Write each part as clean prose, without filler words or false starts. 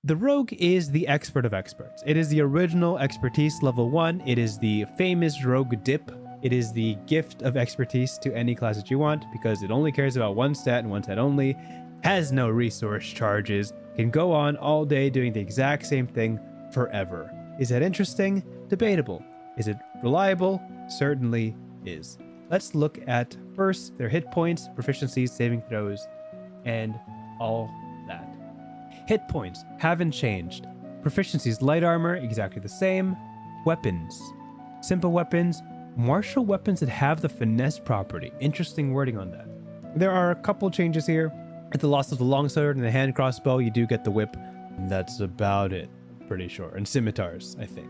The rogue is the expert of experts. It is the original expertise level 1. It is the famous rogue dip. It is the gift of expertise to any class that you want because it only cares about one stat and one stat only, has no resource charges, can go on all day doing the exact same thing forever. Is that interesting? Debatable. Is it reliable? Certainly is. Let's look at first their hit points, proficiencies, saving throws, and all that. Hit points haven't changed. Proficiencies, light armor, exactly the same. Weapons, simple weapons, martial weapons that have the finesse property. Interesting wording on that. There are a couple changes here. At the loss of the longsword and the hand crossbow, you do get the whip. That's about it, pretty sure. And scimitars, I think.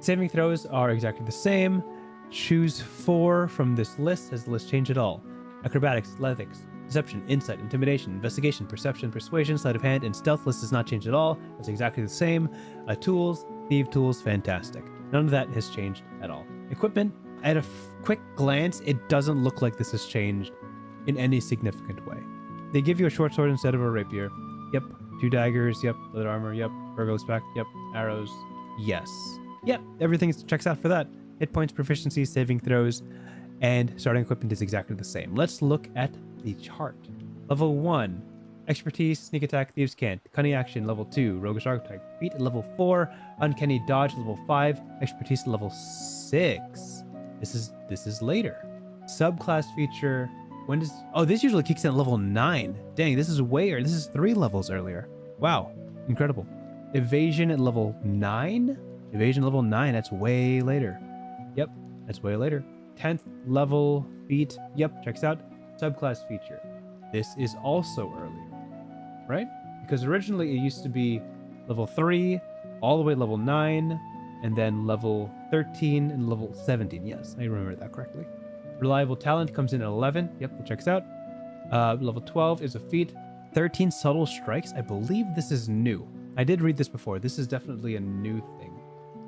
Saving throws are exactly the same. Choose 4 from this list. Has the list changed at all? Acrobatics, athletics, deception, insight, intimidation, investigation, perception, persuasion, sleight of hand, and stealth list does not change at all. It's exactly the same. Tools, thief tools, fantastic. None of that has changed at all. Equipment, at a quick glance, it doesn't look like this has changed in any significant way. They give you a short sword instead of a rapier. Yep. 2 daggers. Yep. Leather armor. Yep. Burglar's back. Yep. Arrows. Yes. Yep. Everything checks out for that. Hit points, proficiency, saving throws, and starting equipment is exactly the same. Let's look at the chart. Level 1, expertise, sneak attack, thieves can't. Cunning action, level 2, roguish archetype. Feat at level 4, uncanny dodge, level 5, expertise at level 6. This is later. Subclass feature. When does... Oh, this usually kicks in at level 9. Dang, this is way earlier. This is 3 levels earlier. Wow, incredible. Evasion at level 9? Evasion level 9, that's way later. Yep, that's way later. 10th level feat. Yep, checks out. Subclass feature. This is also earlier, right? Because originally it used to be level 3, all the way to level 9, and then level 13 and level 17. Yes, I remember that correctly. Reliable talent comes in at 11. Yep, it checks out. Level 12 is a feat. 13 subtle strikes. I believe this is new. I did read this before. This is definitely a new thing.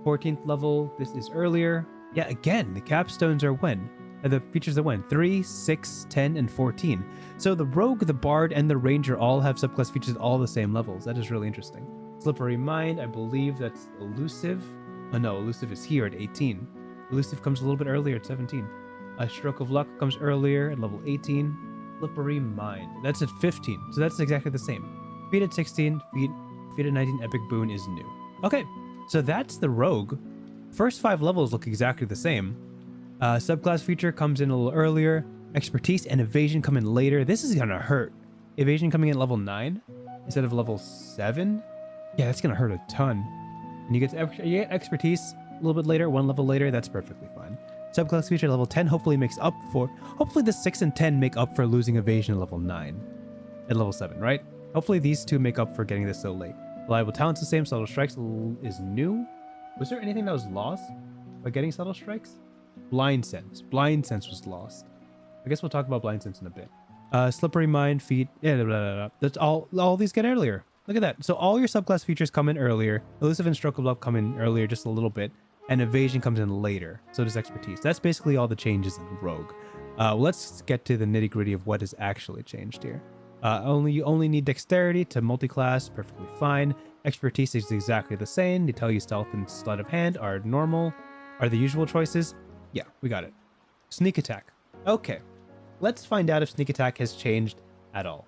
14th level. This is earlier. Yeah, again, the capstones are when? The features are when? 3, 6, 10, and 14. So the rogue, the bard, and the ranger all have subclass features at all the same levels. That is really interesting. Slippery mind. I believe that's elusive. Oh no, elusive is here at 18. Elusive comes a little bit earlier at 17. A stroke of luck comes earlier at level 18. Slippery mind. That's at 15. So that's exactly the same. Feat at 16. Feat at 19. Epic boon is new. Okay, so that's the rogue. First 5 levels look exactly the same. Subclass feature comes in a little earlier. Expertise and evasion come in later. This is gonna hurt. Evasion coming in at level 9 instead of level 7. Yeah, that's gonna hurt a ton. And you get expertise a little bit later, 1 level later. That's perfectly fine. Subclass feature level 10 hopefully the 6 and 10 make up for losing evasion at level 9 at level 7, right? Hopefully these two make up for getting this so late. Reliable talent's the same. Subtle strikes is new. Was there anything that was lost by getting subtle strikes? Blind sense. Blind sense was lost. I guess we'll talk about blind sense in a bit. Slippery mind, feet. Yeah, blah, blah, blah. That's all these get earlier. Look at that. So all your subclass features come in earlier. Elusive and stroke of luck come in earlier just a little bit. And evasion comes in later. So does expertise. That's basically all the changes in rogue. Let's get to the nitty gritty of what has actually changed here. You only need dexterity to multi-class. Perfectly fine. Expertise is exactly the same. They tell you stealth and sleight of hand are normal. Are the usual choices? Yeah, we got it. Sneak attack. Okay. Let's find out if sneak attack has changed at all.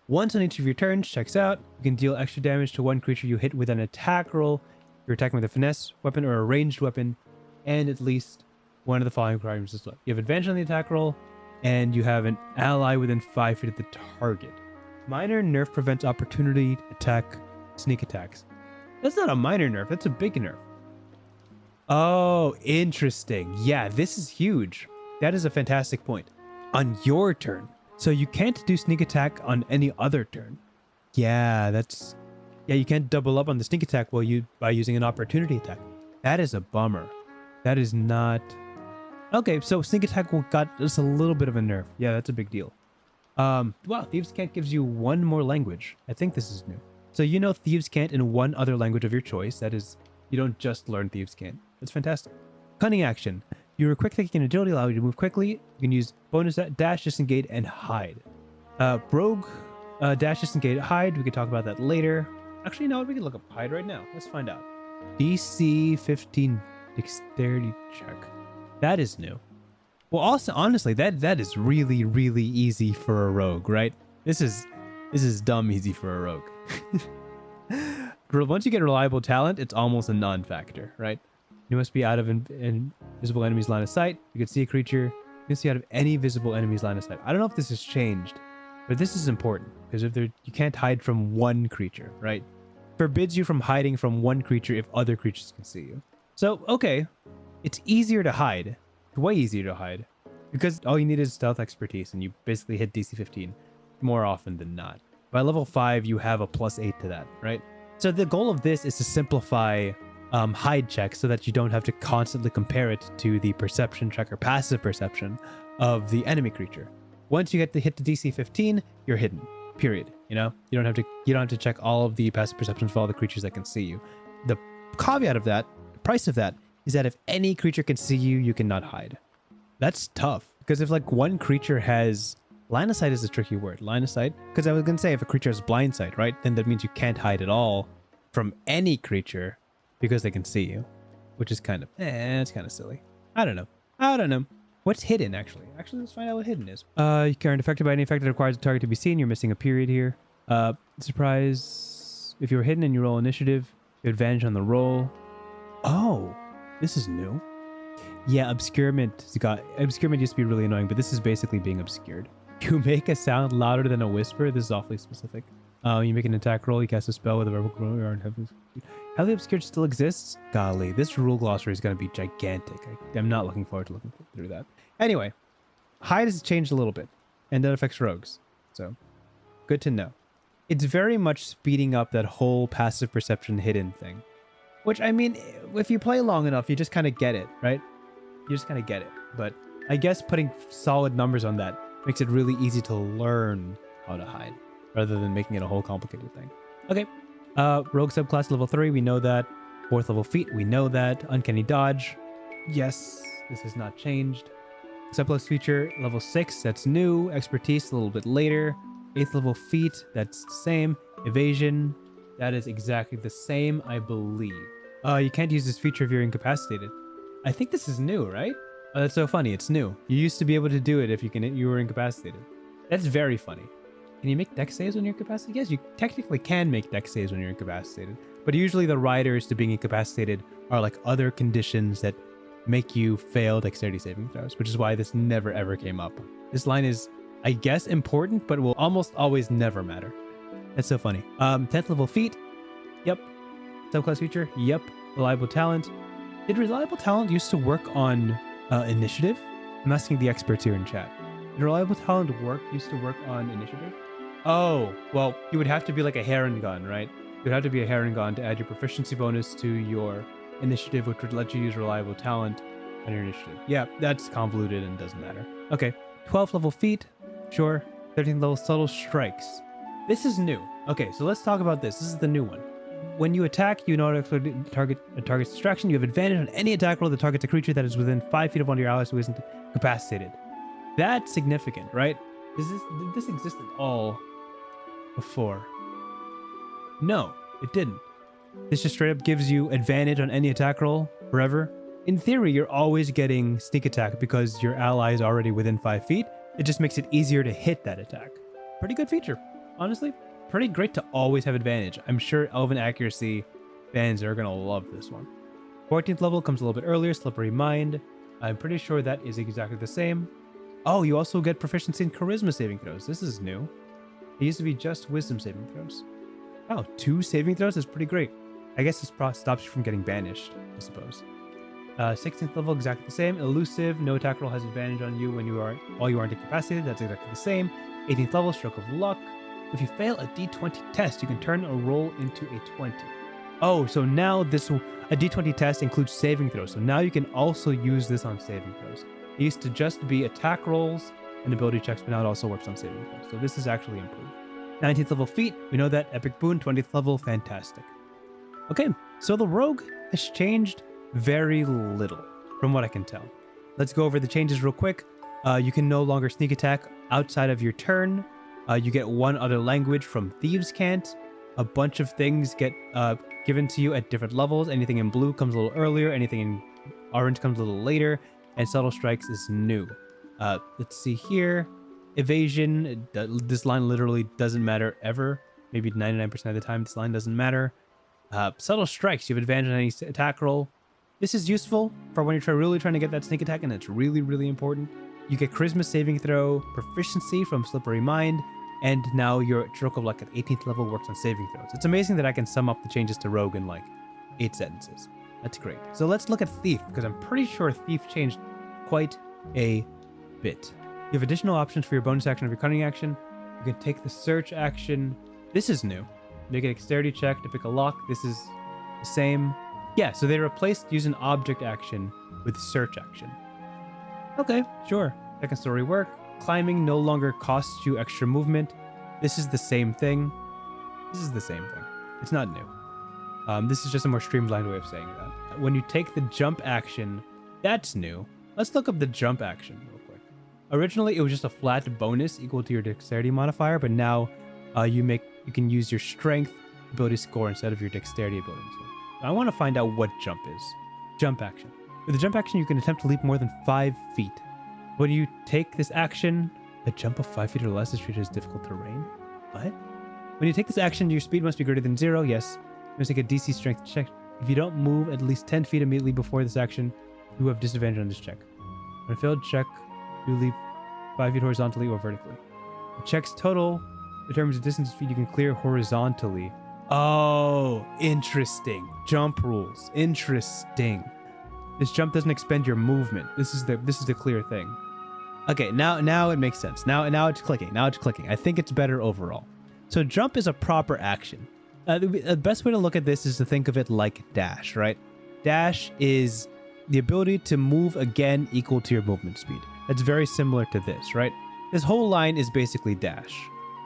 Once on each of your turns, checks out. You can deal extra damage to one creature you hit with an attack roll. You're attacking with a finesse weapon or a ranged weapon, and at least one of the following requirements is left. You have advantage on the attack roll, and you have an ally within 5 feet of the target. Minor nerf prevents opportunity attack sneak attacks. That's not a minor nerf, that's a big nerf. Oh, interesting. Yeah, this is huge. That is a fantastic point. On your turn. So you can't do sneak attack on any other turn. Yeah, you can't double up on the sneak attack by using an opportunity attack. That is a bummer. That is not... Okay, so sneak attack got just a little bit of a nerf. Yeah, that's a big deal. Wow, Thieves' Cant gives you 1 more language. I think this is new. So you know Thieves' Cant in 1 other language of your choice. That is, you don't just learn Thieves' Cant. That's fantastic. Cunning action. Your quick thinking and agility allow you to move quickly. You can use bonus dash, disengage, and hide. Rogue, dash, disengage, hide. We can talk about that later. Actually, no, we can look up hide right now. Let's find out. DC 15 dexterity check. That is new. Well, also, honestly, that is really, really easy for a rogue, right? This is dumb easy for a rogue. Once you get reliable talent, it's almost a non-factor, right? You must be out of invisible enemies' line of sight. You can see a creature. You can see out of any visible enemy's line of sight. I don't know if this has changed, but this is important because if you can't hide from one creature, right? Forbids you from hiding from one creature if other creatures can see you. So, okay, it's easier to hide. It's way easier to hide because all you need is stealth expertise and you basically hit DC 15 more often than not. By level 5, you have a +8 to that, right? So the goal of this is to simplify hide checks so that you don't have to constantly compare it to the perception check or passive perception of the enemy creature. Once you hit the DC 15, you're hidden. Period. You know, you don't have to check all of the passive perceptions for all the creatures that can see you. The caveat of that, the price of that, is that if any creature can see you, you cannot hide. That's tough because if like one creature has line of sight is a tricky word. Line of sight, because I was gonna say if a creature has blind sight, right? Then that means you can't hide at all from any creature because they can see you, which is kind of it's kind of silly. I don't know. What's hidden, actually? Let's find out what hidden is. You aren't affected by any effect that requires the target to be seen. You're missing a period here. Surprise. If you're hidden and you roll initiative, you have advantage on the roll. Oh, this is new. Yeah, obscurement used to be really annoying, but this is basically being obscured. You make a sound louder than a whisper. This is awfully specific. You make an attack roll. You cast a spell with a verbal roll. Heavily obscured still exists? Golly, this rule glossary is going to be gigantic. I'm not looking forward to looking through that. Anyway, hide has changed a little bit, and that affects rogues. So, good to know. It's very much speeding up that whole passive perception hidden thing. Which, I mean, if you play long enough, you just kind of get it, right? You just kind of get it. But I guess putting solid numbers on that makes it really easy to learn how to hide, rather than making it a whole complicated thing. Okay. Rogue subclass level 3, we know that. 4th level feat, we know that. Uncanny dodge. Yes, this has not changed. Subclass feature, level 6, that's new. Expertise, a little bit later. 8th level feat, that's the same. Evasion, that is exactly the same, I believe. You can't use this feature if you're incapacitated. I think this is new, right? Oh, that's so funny, it's new. You used to be able to do it if you were incapacitated. That's very funny. Can you make dex saves when you're incapacitated? Yes, you technically can make dex saves when you're incapacitated. But usually the riders to being incapacitated are like other conditions that make you fail dexterity saving throws, which is why this never ever came up. This line is, I guess, important, but will almost always never matter. That's so funny. 10th level feat. Yep. Subclass feature. Yep. Reliable talent. Did reliable talent used to work on initiative? I'm asking the experts here in chat. Did reliable talent used to work on initiative? Oh, well, you would have to be like a Heron gun, right? You would have to be a Heron gun to add your proficiency bonus to your initiative, which would let you use reliable talent on your initiative. Yeah, that's convoluted and doesn't matter. Okay, 12th level feat, sure. 13th level subtle strikes. This is new. Okay, so let's talk about this. This is the new one. When you attack, you know target a target's distraction. You have advantage on any attack roll that targets a creature that is within 5 feet of one of your allies who isn't incapacitated. That's significant, right? Did this exist at all before? No, it didn't. This just straight up gives you advantage on any attack roll forever. In theory, you're always getting sneak attack because your ally is already within 5 feet. It just makes it easier to hit that attack. Pretty good feature, honestly. Pretty great to always have advantage. I'm sure Elven Accuracy fans are gonna love this one. 14th level comes a little bit earlier, Slippery Mind. I'm pretty sure that is exactly the same. Oh, you also get proficiency in Charisma saving throws. This is new. It used to be just Wisdom saving throws. Oh, 2 saving throws is pretty great. I guess this stops you from getting banished, I suppose. 16th level, exactly the same. Elusive, no attack roll has advantage on you while you aren't incapacitated. That's exactly the same. 18th level, Stroke of Luck. If you fail a d20 test, you can turn a roll into a 20. Oh, so now a d20 test includes saving throws. So now you can also use this on saving throws. It used to just be attack rolls and ability checks, but now it also works on saving throws. So this is actually improved. 19th level feat, we know that. Epic Boon, 20th level, fantastic. Okay, so the rogue has changed very little from what I can tell. Let's go over the changes real quick. You can no longer sneak attack outside of your turn. You get one other language from Thieves' Cant. A bunch of things get given to you at different levels. Anything in blue comes a little earlier. Anything in orange comes a little later. And subtle strikes is new. Let's see here. Evasion. This line literally doesn't matter ever. Maybe 99% of the time this line doesn't matter. Subtle strikes. You have advantage on any attack roll. This is useful for when you're really trying to get that sneak attack, and it's really, really important. You get charisma saving throw, proficiency from Slippery Mind, and now your stroke of luck at 18th level works on saving throws. It's amazing that I can sum up the changes to Rogue in like 8 sentences. That's great. So let's look at Thief, because I'm pretty sure Thief changed quite a bit. You have additional options for your bonus action of your cunning action. You can take the search action. This is new. Make a dexterity check to pick a lock. This is the same. Yeah, so they replaced use an object action with search action. Okay, sure. Second story work. Climbing no longer costs you extra movement. This is the same thing. This is the same thing. It's not new. This is just a more streamlined way of saying that. When you take the jump action, that's new. Let's look up the jump action real quick. Originally, it was just a flat bonus equal to your dexterity modifier, but now you can use your strength ability score instead of your dexterity ability score. I want to find out what jump is. Jump action. With the jump action, you can attempt to leap more than 5 feet. When you take this action, a jump of 5 feet or less is treated as difficult terrain. What? When you take this action, your speed must be greater than 0. Yes. You must take a DC strength check. If you don't move at least 10 feet immediately before this action, you have disadvantage on this check. On a failed check, you leap 5 feet horizontally or vertically. The check's total determines the distance of feet you can clear horizontally. Oh, interesting. Jump rules. Interesting. This jump doesn't expend your movement. This is the clear thing. Okay, now it makes sense. Now it's clicking. Now it's clicking. I think it's better overall. So jump is a proper action. The best way to look at this is to think of it like dash, right? Dash is the ability to move again equal to your movement speed. That's very similar to this, right? This whole line is basically dash.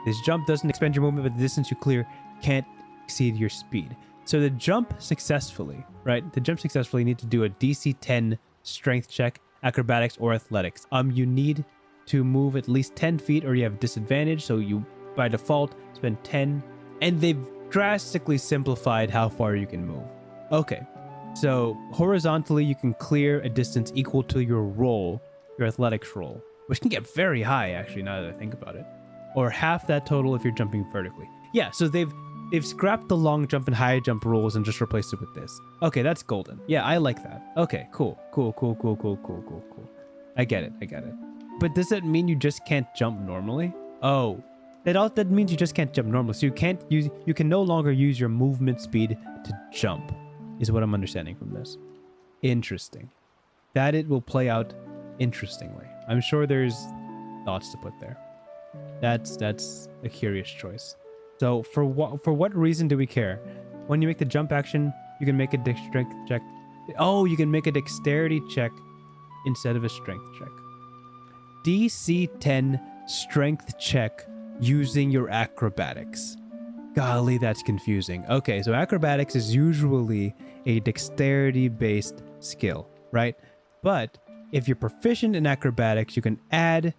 This jump doesn't expend your movement, but the distance you clear can't exceed your speed. So to jump successfully, right? To jump successfully, you need to do a DC 10 strength check, acrobatics, or athletics. You need to move at least 10 feet or you have disadvantage. So you, by default, spend 10. And they've drastically simplified how far you can move. Okay. So horizontally, you can clear a distance equal to your roll, your athletics roll, which can get very high, actually, now that I think about it. Or half that total if you're jumping vertically. Yeah, so they've scrapped the long jump and high jump rules and just replaced it with this. Okay, that's golden. Yeah, I like that. Okay, cool. I get it. But does that mean you just can't jump normally? Oh, that means you just can't jump normally. So you can no longer use your movement speed to jump, is what I'm understanding from this. Interesting. That it will play out interestingly. I'm sure there's thoughts to put there. That's a curious choice. So for what reason do we care? When you make the jump action, you can make a strength check. Oh, you can make a dexterity check instead of a strength check. DC 10 strength check using your acrobatics. Golly, that's confusing. Okay, so acrobatics is usually a dexterity-based skill, right? But if you're proficient in acrobatics, you add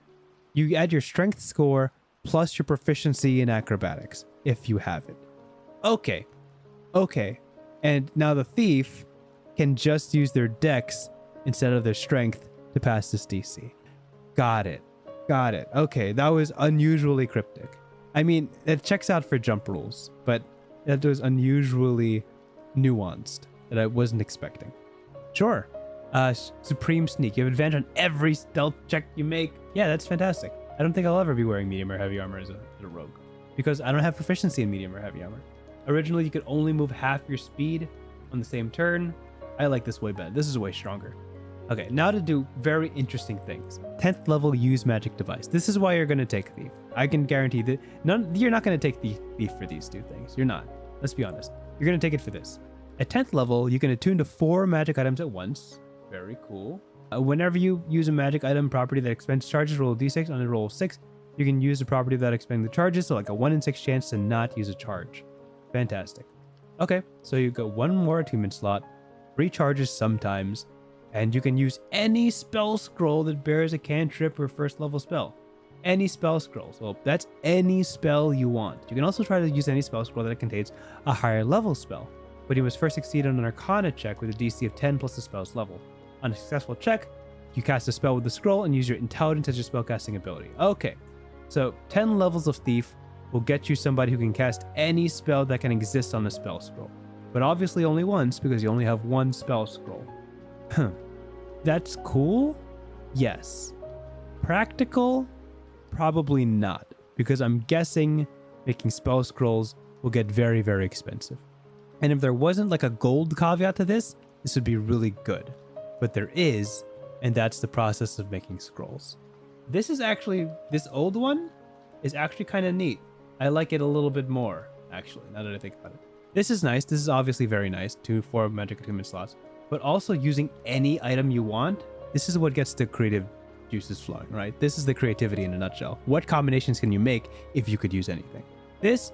your strength score plus your proficiency in acrobatics, if you have it. Okay. And now the thief can just use their dex instead of their strength to pass this DC. Got it. Okay, that was unusually cryptic. I mean, it checks out for jump rules, but that was unusually nuanced that I wasn't expecting. Sure. Supreme Sneak. You have advantage on every stealth check you make. Yeah, that's fantastic. I don't think I'll ever be wearing medium or heavy armor as a rogue, because I don't have proficiency in medium or heavy armor. Originally, you could only move half your speed on the same turn. I like this way better. This is way stronger. Okay, now to do very interesting things. 10th level use magic device. This is why you're going to take Thief. I can guarantee that you're not going to take the Thief for these two things. You're not. Let's be honest. You're going to take it for this. At 10th level, you can attune to 4 magic items at once. Very cool. Whenever you use a magic item property that expends charges, roll a d6. On a roll of 6, you can use a property that expends the charges, so like a 1 in 6 chance to not use a charge. Fantastic. Okay, so you got 1 more attunement slot, 3 charges sometimes, and you can use any spell scroll that bears a cantrip or first level spell. Any spell scrolls. Well, that's any spell you want. You can also try to use any spell scroll that contains a higher level spell, but you must first succeed on an Arcana check with a DC of 10 plus the spell's level. On a successful check, you cast a spell with the scroll and use your intelligence as your spellcasting ability. Okay, so 10 levels of Thief will get you somebody who can cast any spell that can exist on the spell scroll, but obviously only once because you only have one spell scroll. That's cool? Yes. Practical? Probably not, because I'm guessing making spell scrolls will get very, very expensive. And if there wasn't like a gold caveat to this would be really good. But there is, and that's the process of making scrolls. This old one is actually kind of neat. I like it a little bit more, actually, now that I think about it. This is nice. This is obviously very nice. 4 magic attunement slots. But also using any item you want, this is what gets the creative juices flowing, right? This is the creativity in a nutshell. What combinations can you make if you could use anything? This,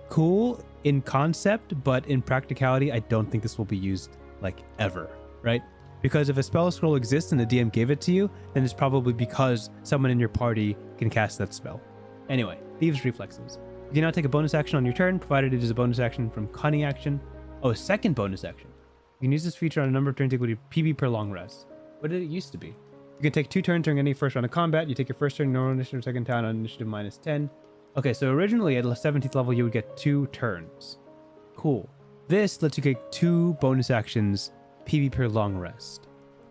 cool in concept, but in practicality, I don't think this will be used like ever, right? Because if a spell scroll exists and the DM gave it to you, then it's probably because someone in your party can cast that spell. Anyway, Thieves' Reflexes. You can now take a bonus action on your turn, provided it is a bonus action from Cunning action. Oh, a second bonus action. You can use this feature on a number of turns equal to PB per long rest. What did it used to be? You can take 2 turns during any first round of combat. You take your first turn normal initiative, second turn on initiative -10. Okay, so originally at the 17th level, you would get 2 turns. Cool. This lets you take 2 bonus actions, PB per long rest.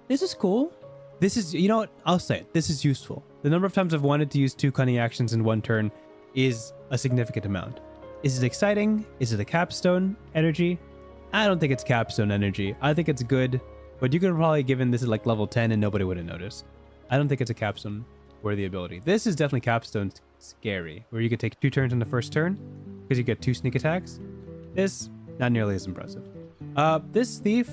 This is cool. This is, you know what? I'll say it. This is useful. The number of times I've wanted to use 2 cunning actions in 1 turn is a significant amount. Is it exciting? Is it a capstone energy? I don't think it's capstone energy. I think it's good. But you could have probably given this at like level 10 and nobody would have noticed. I don't think it's a capstone worthy ability. This is definitely capstone scary, where you could take 2 turns on the first turn because you get 2 sneak attacks. This, not nearly as impressive. This Thief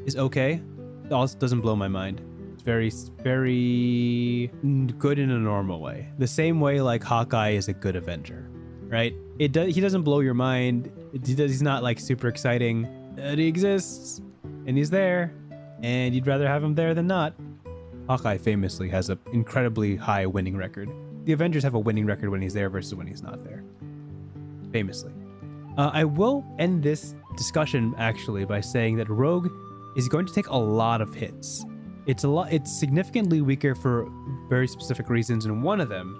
is okay. It also doesn't blow my mind. It's very, very good in a normal way. The same way like Hawkeye is a good Avenger, right? He doesn't blow your mind. He's not like super exciting. He exists and he's there. And you'd rather have him there than not. Hawkeye famously has an incredibly high winning record. The Avengers have a winning record when he's there versus when he's not there. Famously. I will end this discussion actually by saying that Rogue is going to take a lot of hits. It's significantly weaker for very specific reasons, and one of them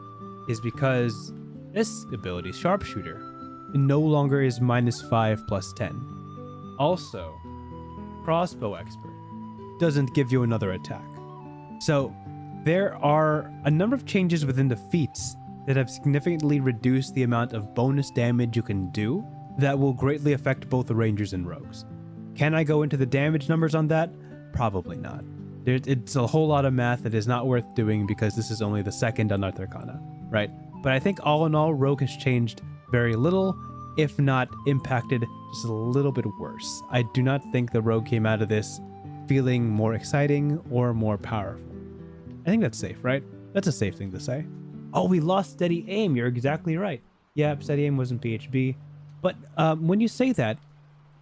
is because this ability, Sharpshooter, no longer is -5 plus 10. Also, Crossbow Expert doesn't give you another attack. So there are a number of changes within the feats that have significantly reduced the amount of bonus damage you can do that will greatly affect both the Rangers and Rogues. Can I go into the damage numbers on that? Probably not. It's a whole lot of math that is not worth doing because this is only the second Unearthed Arcana, right? But I think all in all, Rogue has changed very little, if not impacted just a little bit worse. I do not think the Rogue came out of this feeling more exciting or more powerful. I think that's safe, right? That's a safe thing to say. Oh, we lost Steady Aim. You're exactly right. Yeah, Steady Aim wasn't PHB. But when you say that,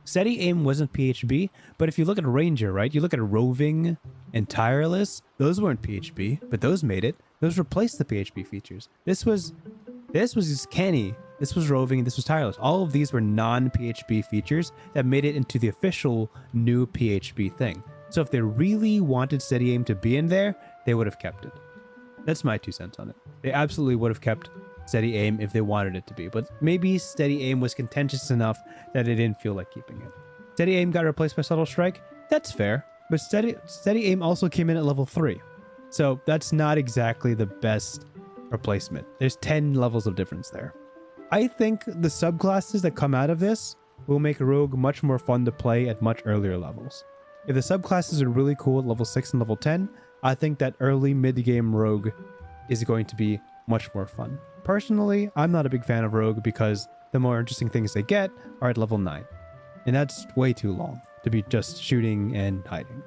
Steady Aim wasn't PHB, but if you look at Ranger, right? You look at Roving and Tireless, those weren't PHB, but those made it. Those replaced the PHB features. This was just Kenny. This was Roving, and this was Tireless. All of these were non-PHB features that made it into the official new PHB thing. So if they really wanted Steady Aim to be in there, they would have kept it. That's my 2 cents on it. They absolutely would have kept Steady Aim if they wanted it to be, but maybe Steady Aim was contentious enough that it didn't feel like keeping it. Steady Aim got replaced by Subtle Strike. That's fair, but Steady Aim also came in at level 3. So that's not exactly the best replacement. There's 10 levels of difference there. I think the subclasses that come out of this will make Rogue much more fun to play at much earlier levels. If the subclasses are really cool at level 6 and level 10, I think that early mid-game Rogue is going to be much more fun. Personally, I'm not a big fan of Rogue because the more interesting things they get are at level 9. And that's way too long to be just shooting and hiding.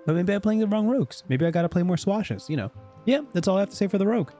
But maybe I'm playing the wrong Rogues. Maybe I gotta play more Swashes, you know. Yeah, that's all I have to say for the Rogue.